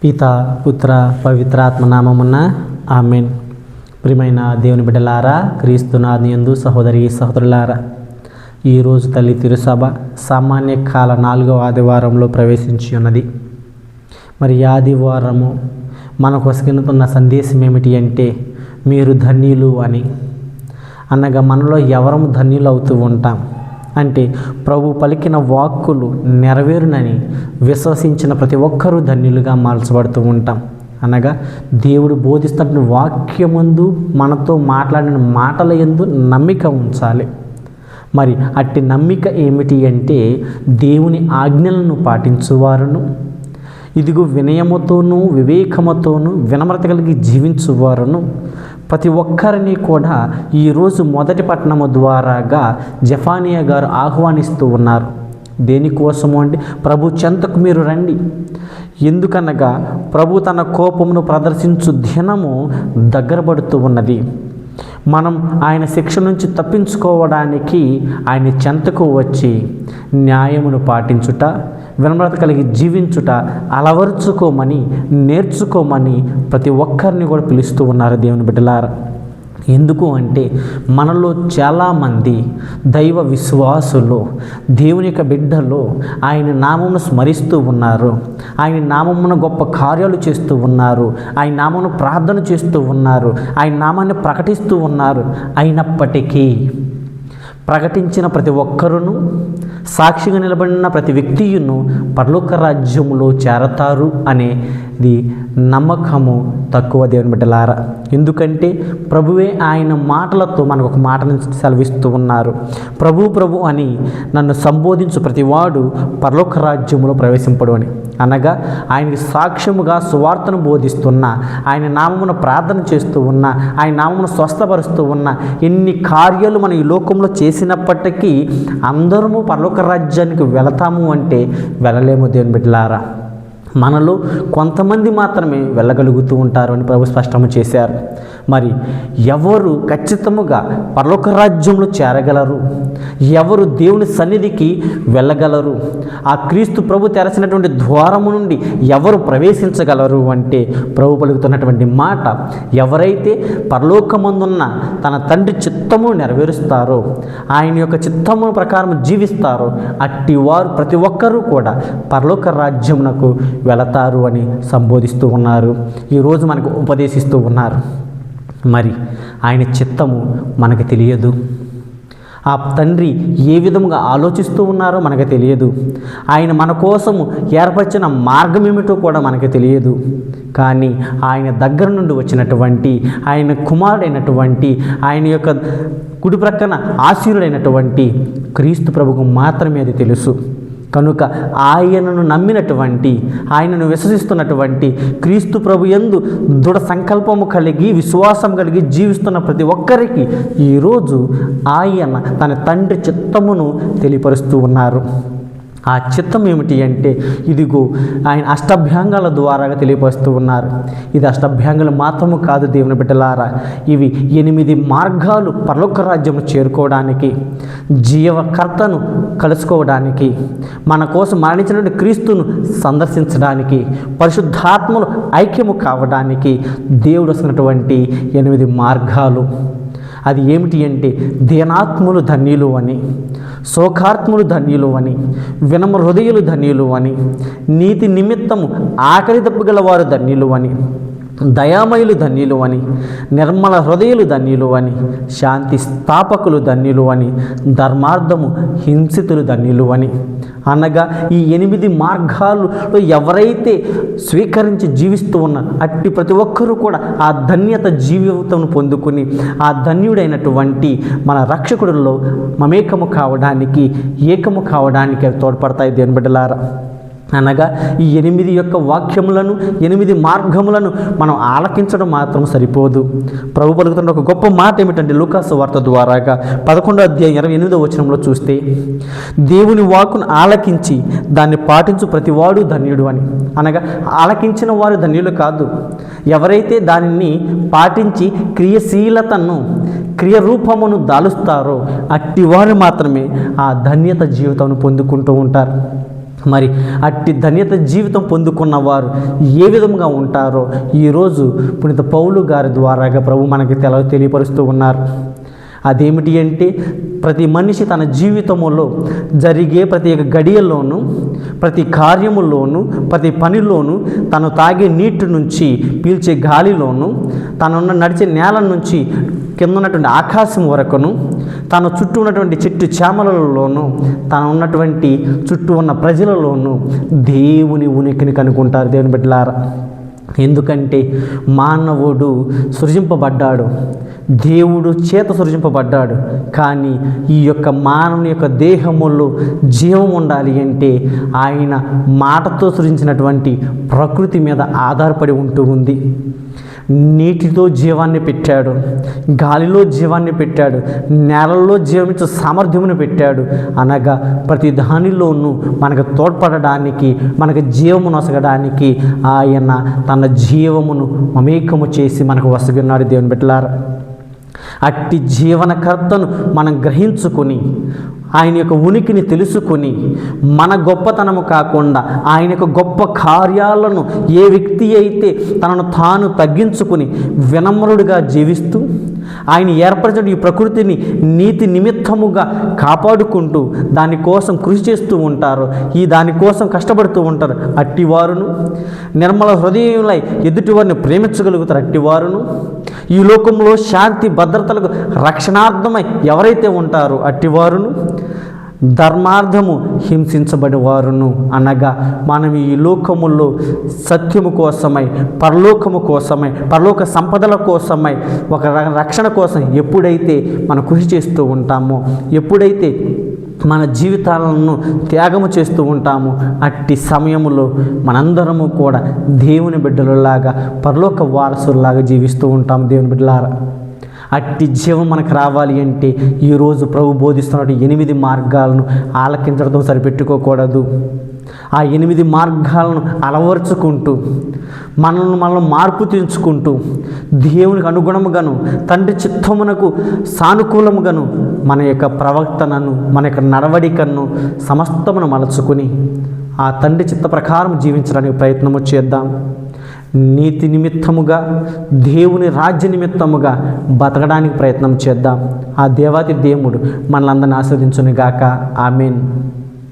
పిత పుత్ర పవిత్రాత్మ నామమున ఆమేన్. ప్రియమైన దేవుని బిడ్డలారా, క్రీస్తునాథుని యందు సహోదరి సహోదరులారా, ఈరోజు తల్లి తిరుసభ సామాన్య కాల 4వ ఆదివారంలో ప్రవేశించి ఉన్నది. మరి ఈ ఆదివారము మనకు వస్తున్న సందేశం ఏమిటి అంటే, మీరు ధన్యులు అని. అనగా మనలో ఎవరము ధన్యులు అవుతూ ఉంటాం అంటే, ప్రభు పలికిన వాక్కులు నెరవేరునని విశ్వసించిన ప్రతి ఒక్కరూ ధన్యులుగా మార్చబడుతూ ఉంటాం. అనగా దేవుడు బోధిస్తున్న వాక్యమందు మనతో మాట్లాడిన మాటల యందు నమ్మిక ఉంచాలి. మరి అట్టి నమ్మిక ఏమిటి అంటే, దేవుని ఆజ్ఞలను పాటించువారును, ఇదిగో వినయముతోనూ వివేకముతోనూ వినమ్రత కలిగి జీవించువారును ప్రతి ఒక్కరిని కూడా ఈరోజు మొదటి పట్టణము ద్వారాగా జెఫానియా గారు ఆహ్వానిస్తూ ఉన్నారు. దేనికోసము అంటే, ప్రభు చెంతకు మీరు రండి. ఎందుకనగా ప్రభు తన కోపమును ప్రదర్శించు దినము దగ్గర పడుతూ ఉన్నది. మనం ఆయన శిక్ష నుంచి తప్పించుకోవడానికి ఆయన చెంతకు వచ్చి న్యాయమును పాటించుట, వినమ్రత కలిగి జీవించుట అలవర్చుకోమని, నేర్చుకోమని ప్రతి ఒక్కరిని కూడా పిలుస్తూ ఉన్నారు దేవుని బిడ్డలారా. ఎందుకు అంటే, మనలో చాలామంది దైవ విశ్వాసులు, దేవుని యొక్క బిడ్డలు ఆయన నామమును స్మరిస్తూ ఉన్నారు, ఆయన నామమున గొప్ప కార్యాలు చేస్తూ ఉన్నారు, ఆయన నామమును ప్రార్థన చేస్తూ ఉన్నారు, ఆయన నామాన్ని ప్రకటిస్తూ ఉన్నారు. అయినప్పటికీ ప్రకటించిన ప్రతి ఒక్కరును, సాక్షిగా నిలబడిన ప్రతి వ్యక్తియును పరలోక రాజ్యములో చేరతారు అనేది నమ్మకము తక్కువ దేవుని బిడ్డలారా. ఎందుకంటే ప్రభువే ఆయన మాటలతో మనకు ఒక మాటను సెలవిస్తూ ఉన్నారు. ప్రభు అని నన్ను సంబోధించు ప్రతివాడు పరలోక రాజ్యములో ప్రవేశింపడు అని. అనగా ఆయనకి సాక్ష్యముగా సువార్తను బోధిస్తున్న, ఆయన నామమును ప్రార్థన చేస్తూ ఉన్న, ఆయన నామమును స్వస్థపరుస్తూ ఉన్న ఎన్ని కార్యాలు మనం ఈ లోకంలో చేసినప్పటికీ అందరము పరలోక రాజ్యానికి వెళతాము అంటే వెళ్ళలేము దేవుని బిడ్డలారా. మనలో కొంతమంది మాత్రమే వెళ్ళగలుగుతూ ఉంటారు అని ప్రభు స్పష్టము చేశారు. మరి ఎవరు ఖచ్చితముగా పరలోక రాజ్యంలో చేరగలరు? ఎవరు దేవుని సన్నిధికి వెళ్ళగలరు? ఆ క్రీస్తు ప్రభు తెరచినటువంటి ద్వారము నుండి ఎవరు ప్రవేశించగలరు అంటే, ప్రభు పలుకుతున్నటువంటి మాట, ఎవరైతే పరలోకమందున్న తన తండ్రి చిత్తము నెరవేరుస్తారో, ఆయన యొక్క చిత్తము ప్రకారం జీవిస్తారో అట్టి వారు ప్రతి ఒక్కరూ కూడా పరలోక రాజ్యమునకు వెళతారు అని సంబోధిస్తూ ఉన్నారు. ఈరోజు మనకు ఉపదేశిస్తూ ఉన్నారు. మరి ఆయన చిత్తము మనకు తెలియదు. ఆ తండ్రి ఏ విధముగా ఆలోచిస్తూ ఉన్నారో మనకు తెలియదు. ఆయన మన కోసము ఏర్పరిచిన మార్గం ఏమిటో కూడా మనకు తెలియదు. కానీ ఆయన దగ్గర నుండి వచ్చినటువంటి, ఆయన కుమారుడైనటువంటి, ఆయన యొక్క కుడి ప్రక్కన ఆశీనుడైనటువంటి క్రీస్తు ప్రభువుకు మాత్రమే అది తెలుసు. కనుక ఆయనను నమ్మినటువంటి, ఆయనను విశ్వసిస్తున్నటువంటి, క్రీస్తు ప్రభు యందు దృఢ సంకల్పము కలిగి విశ్వాసం కలిగి జీవిస్తున్న ప్రతి ఒక్కరికి ఈరోజు ఆయన తన తండ్రి చిత్తమును తెలియపరుస్తూ ఉన్నారు. ఆ చిత్తం ఏమిటి అంటే, ఇదిగో ఆయన అష్టాభ్యాంగాల ద్వారా తెలియపరుస్తూ ఉన్నారు. ఇది అష్టాభ్యాంగాలు మాత్రము కాదు దేవుని బిడ్డలారా, ఇవి 8 మార్గాలు పరలోక రాజ్యము చేరుకోవడానికి, జీవకర్తను కలుసుకోవడానికి, మన కోసం మరణించినటువంటి క్రీస్తును సందర్శించడానికి, పరిశుద్ధాత్మలు ఐక్యము కావడానికి దేవుడు వస్తున్నటువంటి 8 మార్గాలు. అది ఏమిటి అంటే, దీనాత్ములు ధన్యులు అని, శోకాత్ములు ధన్యులు అని, వినమ్ర హృదయులు ధన్యులు అని, నీతి నిమిత్తము ఆకలి దప్పుగల వారు ధన్యులు అని, దయామయులు ధన్యులు అని, నిర్మల హృదయులు ధన్యులు అని, శాంతి స్థాపకులు ధన్యులు అని, ధర్మార్థము హింసితులు ధన్యులు అని. అనగా ఈ 8 మార్గాలలో ఎవరైతే స్వీకరించి జీవిస్తూ ఉన్నారు అట్టి ప్రతి ఒక్కరూ కూడా ఆ ధన్యత జీవితం పొందుకుని ఆ ధన్యుడైనటువంటి మన రక్షకుడిలో మమేకము కావడానికి, ఏకము కావడానికి తోడ్పడతాయి దేవుని బిడ్డలారా. అనగా ఈ 8 యొక్క వాక్యములను, 8 మార్గములను మనం ఆలకించడం మాత్రం సరిపోదు. ప్రభు పలుకుతున్న ఒక గొప్ప మాట ఏమిటంటే, లూకాసు వార్త ద్వారాగా 11వ అధ్యాయం 28వ వచనంలో చూస్తే, దేవుని వాక్కును ఆలకించి దాన్ని పాటించు ప్రతివాడు ధన్యుడు అని. అనగా ఆలకించిన వారు ధన్యులు కాదు, ఎవరైతే దానిని పాటించి క్రియాశీలతను, క్రియరూపమును దాలుస్తారో అట్టి వారు మాత్రమే ఆ ధన్యత జీవితాన్ని పొందుకుంటూ ఉంటారు. మరి అట్టి ధన్యత జీవితం పొందుకున్న వారు ఏ విధంగా ఉంటారో ఈరోజు పునీత పౌలు గారి ద్వారాగా ప్రభు మనకి తెలియపరుస్తూ ఉన్నారు. అదేమిటి అంటే, ప్రతి మనిషి తన జీవితంలో జరిగే ప్రతి ఒక్క గడియల్లోనూ, ప్రతి కార్యములోనూ, ప్రతి పనిలోనూ, తను తాగే నీటి నుంచి, పీల్చే గాలిలోనూ, తను నడిచే నేల నుంచి కింద ఉన్నటువంటి ఆకాశం వరకును, తన చుట్టూ ఉన్నటువంటి చెట్టు చేమలలోనూ, తను ఉన్నటువంటి చుట్టూ ఉన్న ప్రజలలోనూ దేవుని ఉనికిని కనుక్కుంటారు దేవుని బిడ్డలారా. ఎందుకంటే మానవుడు సృజింపబడ్డాడు, దేవుడు చేత సృజింపబడ్డాడు. కానీ ఈ యొక్క మానవుని యొక్క దేహములో జీవం ఉండాలి అంటే ఆయన మాటతో సృజించినటువంటి ప్రకృతి మీద ఆధారపడి ఉంటూ ఉంది. నీటితో జీవాన్ని పెట్టాడు, గాలిలో జీవాన్ని పెట్టాడు, నేలలో జీవమిచ్చే సామర్థ్యమును పెట్టాడు. అనగా ప్రతి దానిలోనూ మనకు తోడ్పడడానికి, మనకు జీవము నొసగడానికి ఆయన తన జీవమును మమేకము చేసి మనకు వసగున్నాడు దేవుని బిడ్డలారా. అట్టి జీవనకర్తను మనం గ్రహించుకొని, ఆయన యొక్క ఉనికిని తెలుసుకొని, మన గొప్పతనము కాకుండా ఆయన యొక్క గొప్ప కార్యాలను ఏ వ్యక్తి అయితే తనను తాను తగ్గించుకుని వినమ్రుడిగా జీవిస్తూ ఆయన ఏర్పరిచిన ఈ ప్రకృతిని నీతి నిమిత్తముగా కాపాడుకుంటూ దానికోసం కృషి చేస్తూ ఉంటారు, దానికోసం కష్టపడుతూ ఉంటారు. అట్టివారును నిర్మల హృదయులై ఎదుటివారిని ప్రేమించగలుగుతారు. అట్టివారును ఈ లోకంలో శాంతి భద్రతలకు రక్షణార్థమై ఎవరైతే ఉంటారో అట్టివారును ధర్మార్థము హింసించబడి వారును. అనగా మనం ఈ లోకములో సత్యము కోసమై, పరలోకము కోసమై, పరలోక సంపదల కోసమై, ఒక రక్షణ కోసం ఎప్పుడైతే మనం కృషి చేస్తూ ఉంటామో, ఎప్పుడైతే మన జీవితాలను త్యాగము చేస్తూ ఉంటాము, అట్టి సమయములో మనందరము కూడా దేవుని బిడ్డలలాగా, పరలోక వారసులాగా జీవిస్తూ ఉంటాము దేవుని బిడ్డలారా. అట్టి జీవం మనకు రావాలి అంటే ఈరోజు ప్రభు బోధిస్తున్నట్టు 8 మార్గాలను ఆలకించడంతో సరిపెట్టుకోకూడదు. ఆ 8 మార్గాలను అలవర్చుకుంటూ, మనల్ని మార్పు తెచ్చుకుంటూ, దేవునికి అనుగుణముగాను, తండ్రి చిత్తమునకు సానుకూలముగాను మన యొక్క ప్రవర్తనను, మన యొక్క నడవడికను సమస్తమును మలచుకొని ఆ తండ్రి చిత్త ప్రకారం జీవించడానికి ప్రయత్నము చేద్దాం. నీతి నిమిత్తముగా, దేవుని రాజ్య నిమిత్తముగా బతకడానికి ప్రయత్నం చేద్దాం. ఆ దేవాతి దేవుడు మనలందరిని ఆశీర్వదించును గాక. ఆమేన్.